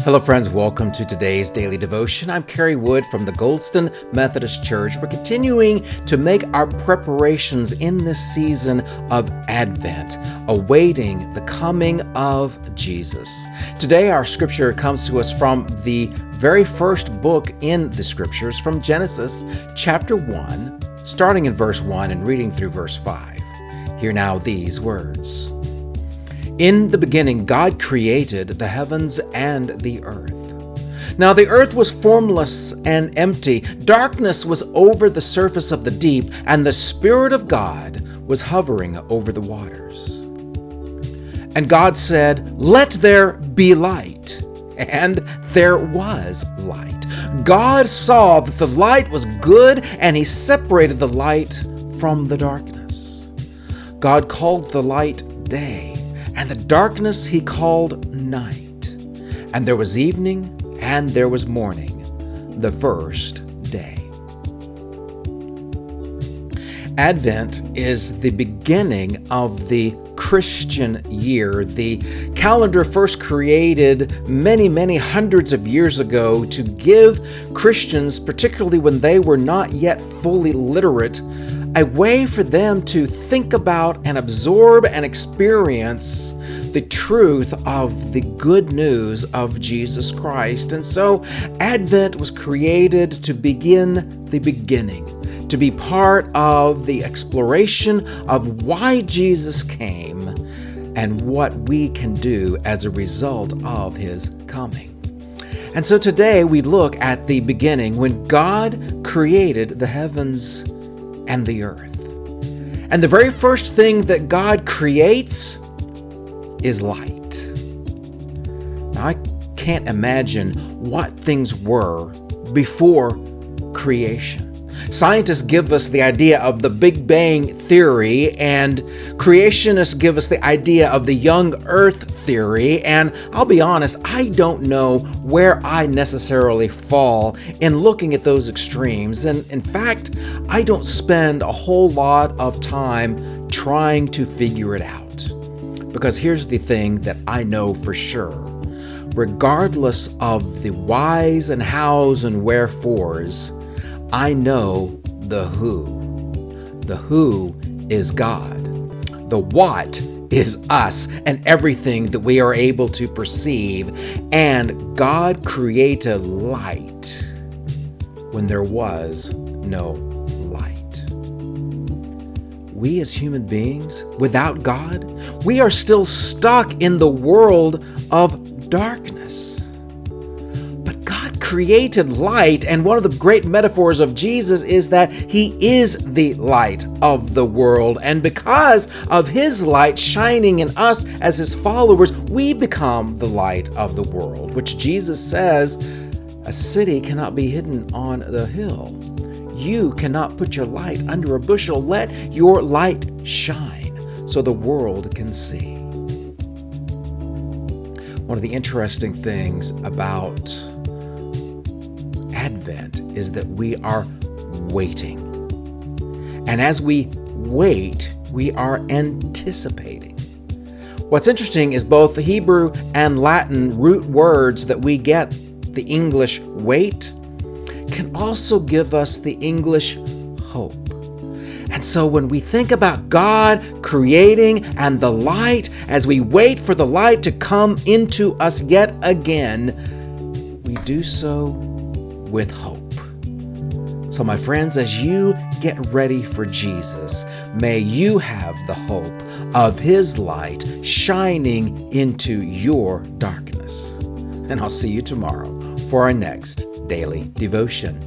Hello friends, welcome to today's daily devotion. I'm Kerry Wood from the Goldston Methodist Church. We're continuing to make our preparations in this season of Advent, awaiting the coming of Jesus. Today our scripture comes to us from the very first book in the scriptures, from Genesis chapter 1, starting in verse 1 and reading through verse 5. Hear now these words. In the beginning, God created the heavens and the earth. Now the earth was formless and empty. Darkness was over the surface of the deep, and the Spirit of God was hovering over the waters. And God said, "Let there be light." And there was light. God saw that the light was good, and He separated the light from the darkness. God called the light day, and the darkness He called night. And there was evening, and there was morning, the first day. Advent is the beginning of the Christian year. The calendar first created many hundreds of years ago to give Christians, particularly when they were not yet fully literate, a way for them to think about and absorb and experience the truth of the good news of Jesus Christ. And so Advent was created to begin the beginning, to be part of the exploration of why Jesus came and what we can do as a result of His coming. And so today we look at the beginning when God created the heavens and the earth. And the very first thing that God creates is light. Now, I can't imagine what things were before creation. Scientists give us the idea of the Big Bang Theory, and creationists give us the idea of the young Earth theory, and I'll be honest, I don't know where I necessarily fall in looking at those extremes, and in fact, I don't spend a whole lot of time trying to figure it out. Because here's the thing that I know for sure. Regardless of the whys and hows and wherefores, I know the who. The who is God. The what is us and everything that we are able to perceive. And God created light when there was no light. We as human beings, without God, we are still stuck in the world of darkness. Created light, and one of the great metaphors of Jesus is that He is the light of the world, and because of His light shining in us as His followers, we become the light of the world, which Jesus says a city cannot be hidden on the hill. You cannot put your light under a bushel. Let your light shine so the world can see. One of the interesting things about Advent is that we are waiting. And as we wait, we are anticipating. What's interesting is both the Hebrew and Latin root words that we get, the English wait, can also give us the English hope. And so when we think about God creating and the light, as we wait for the light to come into us yet again, we do so with hope. So my friends, as you get ready for Jesus, may you have the hope of His light shining into your darkness. And I'll see you tomorrow for our next daily devotion.